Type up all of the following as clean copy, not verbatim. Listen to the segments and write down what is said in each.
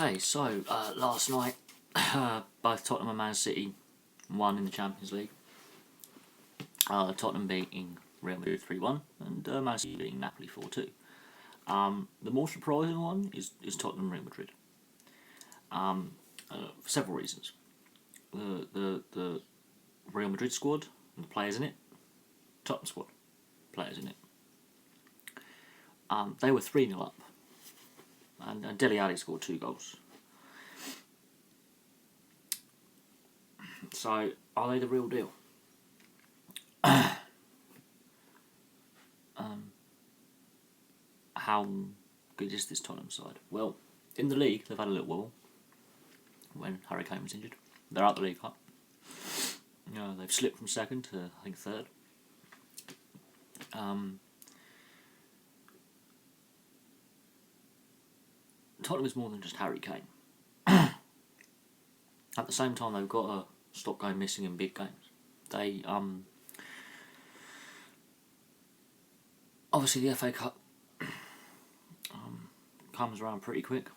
Okay, so last night both Tottenham and Man City won in the Champions League. Tottenham beating Real Madrid 3-1 and Man City beating Napoli 4-2. The more surprising one is Tottenham Real Madrid. For several reasons. The Real Madrid squad and the players in it, Tottenham squad, players in it. They were 3-0 up. And Dele Alli scored 2 goals. So, are they the real deal? How good is this Tottenham side? Well, in the league, they've had a little wobble when Harry Kane was injured. They're out the League Cup. They've slipped from second to, I think, third. Tottenham is more than just Harry Kane. At the same time, they've got to stop going missing in big games. They obviously the FA Cup comes around pretty quick,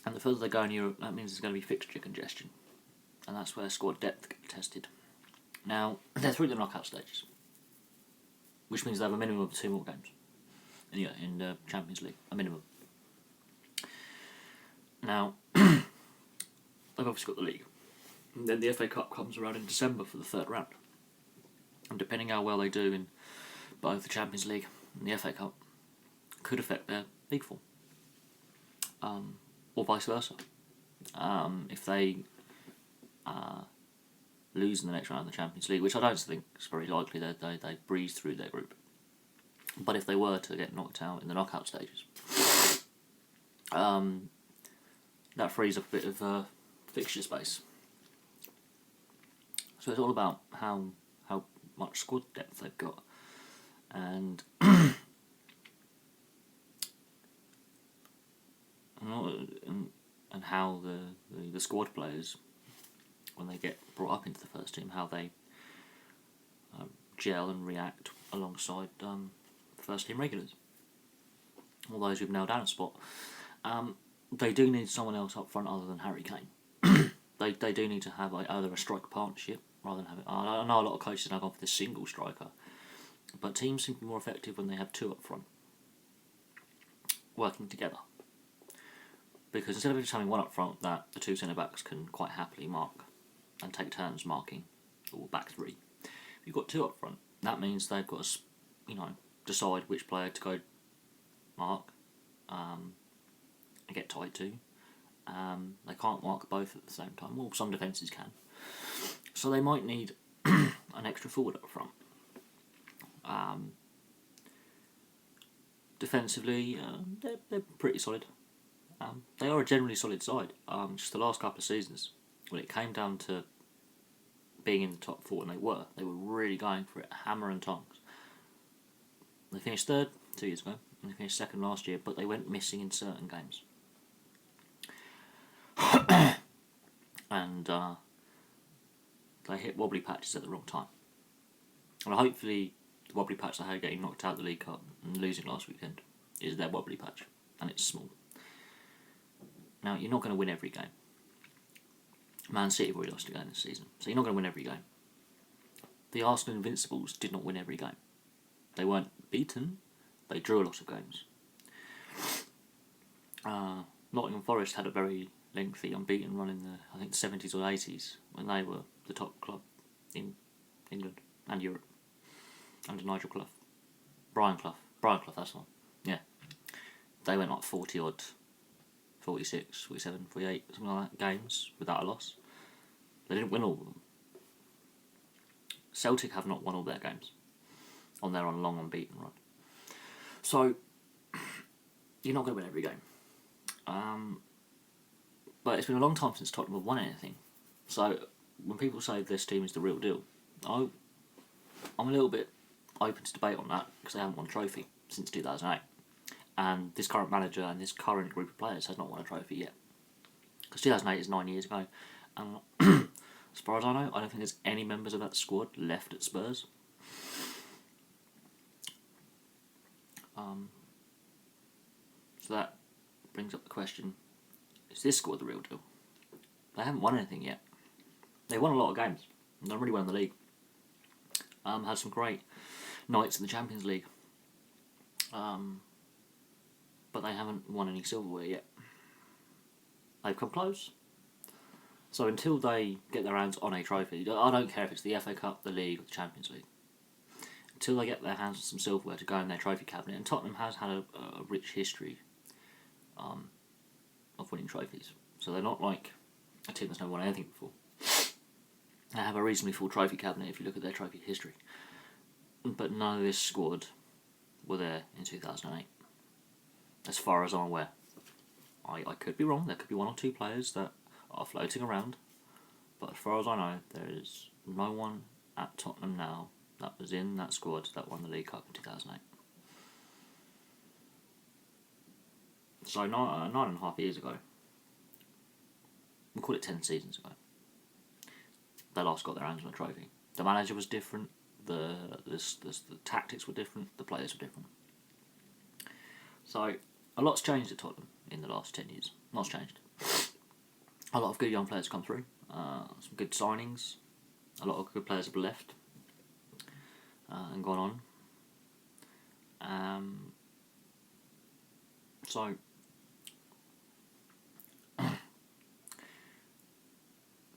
and the further they go in Europe, that means there's going to be fixture congestion, and that's where squad depth gets tested. Now they're through the knockout stages, which means they have a minimum of 2 more games in the Champions League, a minimum. Now, they've obviously got the league. And then the FA Cup comes around in December for the 3rd round. And depending how well they do in both the Champions League and the FA Cup, could affect their league form. Or vice versa. If they lose in the next round of the Champions League, which I don't think is very likely, they breeze through their group. But if they were to get knocked out in the knockout stages, that frees up a bit of fixture space. So it's all about how much squad depth they've got, and and how the squad players, when they get brought up into the first team, how they gel and react alongside first team regulars, all those who've nailed down a spot. They do need someone else up front other than Harry Kane. They do need to have either a striker partnership rather than having. I know a lot of coaches have gone for this single striker, but teams seem to be more effective when they have 2 up front working together. Because instead of just having 1 up front that the 2 centre backs can quite happily mark and take turns marking, or back 3, if you've got 2 up front, that means they've got to decide which player to go mark and get tied to. They can't mark both at the same time. Well, some defences can. So they might need an extra forward up front. Defensively, they're pretty solid. They are a generally solid side. Just the last couple of seasons, when it came down to being in the top 4, and they were really going for it, hammer and tongs. They finished 3rd 2 years ago, and they finished 2nd last year, but they went missing in certain games. And they hit wobbly patches at the wrong time. And hopefully the wobbly patch they had getting knocked out of the League Cup and losing last weekend is their wobbly patch, and it's small. Now, you're not going to win every game. Man City have already lost a game this season, so you're not going to win every game. The Arsenal Invincibles did not win every game. They weren't beaten, they drew a lot of games. Nottingham Forest had a very lengthy unbeaten run in the, I think, 70s or 80s, when they were the top club in England and Europe, under Nigel Clough. Brian Clough, that's one. Yeah. They went like 40 odd, 46, 47, 48, something like that, games without a loss. They didn't win all of them. Celtic have not won all their games on their long unbeaten run. So, you're not going to win every game. But it's been a long time since Tottenham have won anything. So, when people say this team is the real deal, I'm a little bit open to debate on that, because they haven't won a trophy since 2008. And this current manager and this current group of players has not won a trophy yet. Because 2008 is 9 years ago. And as far as I know, I don't think there's any members of that squad left at Spurs. So that brings up the question, is this squad the real deal? They haven't won anything yet. They won a lot of games. They really won the league. Had some great nights in the Champions League. But they haven't won any silverware yet. They've come close. So until they get their hands on a trophy, I don't care if it's the FA Cup, the League, or the Champions League. Until they get their hands on some silverware to go in their trophy cabinet, and Tottenham has had a rich history of winning trophies. So they're not like a team that's never won anything before. They have a reasonably full trophy cabinet if you look at their trophy history. But none of this squad were there in 2008. As far as I'm aware. I could be wrong, there could be one or two players that are floating around. But as far as I know, there is no one at Tottenham now that was in that squad that won the League Cup in 2008. So 9.5 years ago, we'll call it 10 seasons ago, they last got their hands on a trophy. The manager was different, the tactics were different, the players were different. So a lot's changed at Tottenham in the last 10 years. Lots changed. A lot of good young players have come through, some good signings, a lot of good players have left and gone on. So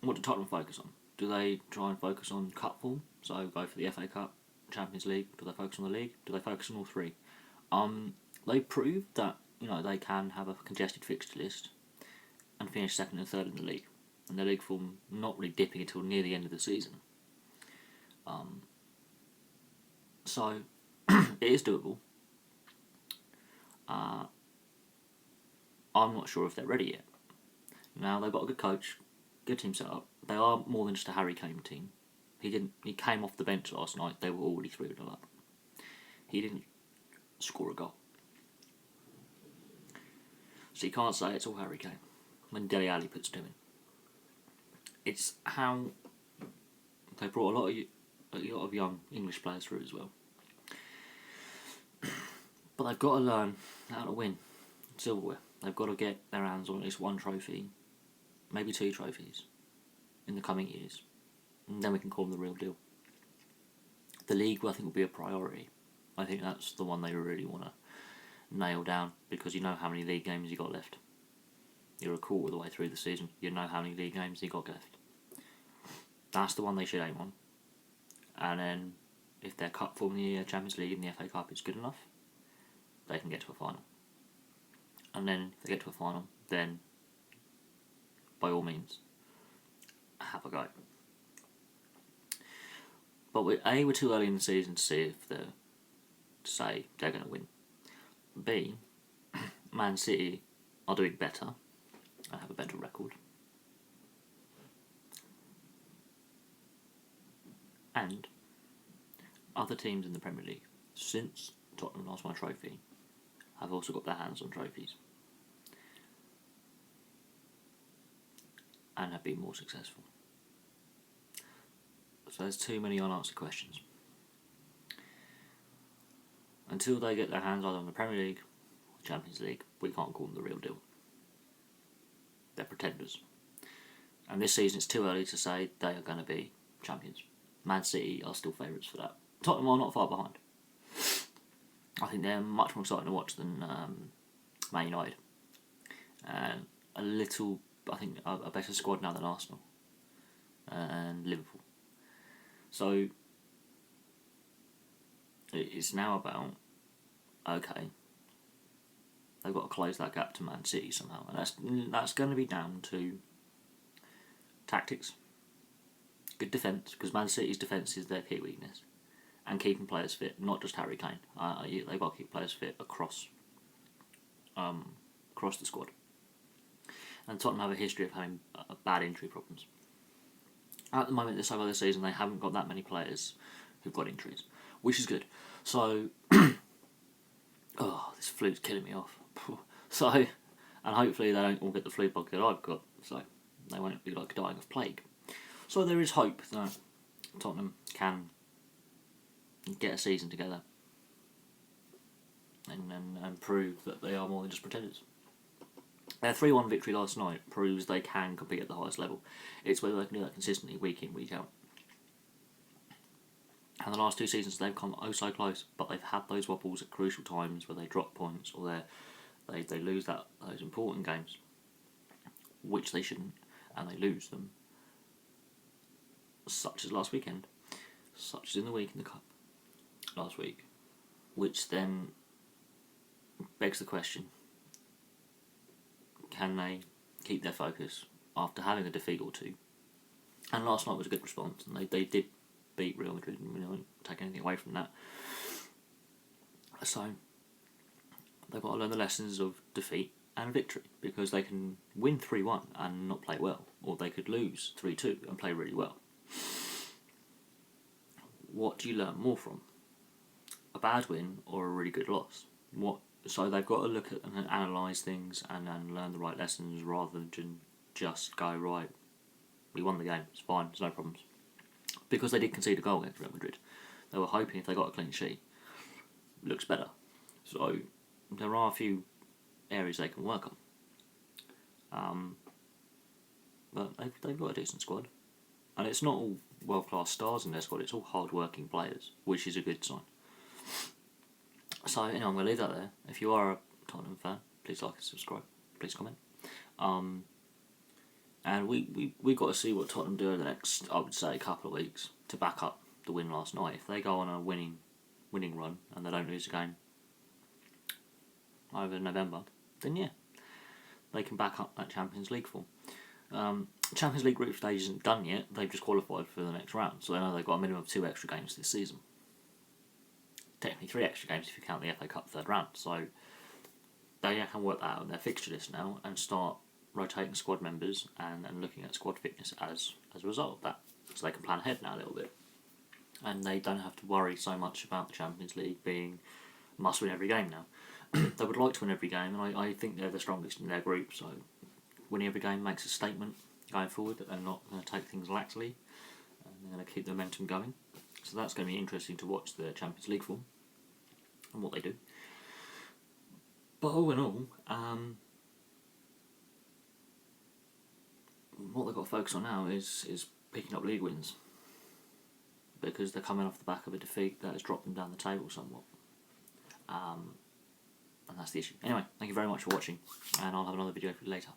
what do Tottenham focus on? Do they try and focus on cup form? So go for the FA Cup, Champions League. Do they focus on the league? Do they focus on all three? They proved that they can have a congested fixture list and finish second and third in the league, and their league form not really dipping until near the end of the season. So it is doable. I'm not sure if they're ready yet. Now they've got a good coach, good team set up. They are more than just a Harry Kane team. He came off the bench last night. They were already 3-0 up. He didn't score a goal. So you can't say it's all Harry Kane when Dele Alli puts two in. It's how they brought a lot of young English players through as well. But they've got to learn how to win silverware. They've got to get their hands on at least one trophy, maybe two trophies, in the coming years. And then we can call them the real deal. The league, I think, will be a priority. I think that's the one they really want to nail down, because you know how many league games you got left. You're a quarter of the way through the season. You know how many league games you got left. That's the one they should aim on. And then, if their cup form in the Champions League and the FA Cup is good enough, they can get to a final. And then, if they get to a final, then, by all means, have a go. But we're too early in the season to see if say they're going to win. B, Man City are doing better and have a better record. And other teams in the Premier League, since Tottenham last won a trophy, have also got their hands on trophies and have been more successful. So there's too many unanswered questions. Until they get their hands either on the Premier League or Champions League, we can't call them the real deal. They're pretenders. And this season it's too early to say they are going to be champions. Man City are still favourites for that. Tottenham are not far behind. I think they're much more exciting to watch than Man United. And I think a better squad now than Arsenal and Liverpool. So it's now about, okay, they've got to close that gap to Man City somehow, and that's going to be down to tactics, good defence, because Man City's defence is their key weakness, and keeping players fit, not just Harry Kane. They've got to keep players fit across the squad. And Tottenham have a history of having bad injury problems. At the moment, this side of the season, they haven't got that many players who've got injuries, which is good. So, this flu's killing me off. So, and hopefully they don't all get the flu bug that I've got, so they won't be like dying of plague. So there is hope that Tottenham can get a season together and prove that they are more than just pretenders. Their 3-1 victory last night proves they can compete at the highest level. It's whether they can do that consistently week in, week out. And the last 2 seasons they've come oh so close, but they've had those wobbles at crucial times where they drop points or they lose those important games, which they shouldn't, and they lose them. Such as last weekend, such as in the week in the cup last week, which then begs the question: can they keep their focus after having a defeat or two? And last night was a good response, and they did beat Real Madrid, and we don't take anything away from that. So they've got to learn the lessons of defeat and victory, because they can win 3-1 and not play well, or they could lose 3-2 and play really well. What do you learn more from? A bad win or a really good loss? So they've got to look at and analyse things and learn the right lessons rather than just go, right, we won the game, it's fine, there's no problems. Because they did concede a goal against Real Madrid. They were hoping if they got a clean sheet, it looks better. So there are a few areas they can work on. But they've got a decent squad. And it's not all world-class stars in their squad, it's all hard-working players, which is a good sign. So, I'm going to leave that there. If you are a Tottenham fan, please like and subscribe. Please comment. And we got to see what Tottenham do over the next, I would say, couple of weeks to back up the win last night. If they go on a winning run and they don't lose a game over November, then yeah, they can back up that Champions League form. Champions League group stage isn't done yet. They've just qualified for the next round, so they know they've got a minimum of 2 extra games this season. Technically 3 extra games if you count the FA Cup third round. So they can work that out in their fixture list now and start rotating squad members and looking at squad fitness as a result of that. So they can plan ahead now a little bit. And they don't have to worry so much about the Champions League being must win every game now. They would like to win every game, and I think they're the strongest in their group, so winning every game makes a statement going forward that they're not going to take things laxly and they're going to keep the momentum going. So that's going to be interesting to watch the Champions League form and what they do. But all in all, what they've got to focus on now is picking up league wins, because they're coming off the back of a defeat that has dropped them down the table somewhat. And that's the issue. Anyway, thank you very much for watching, and I'll have another video for you later.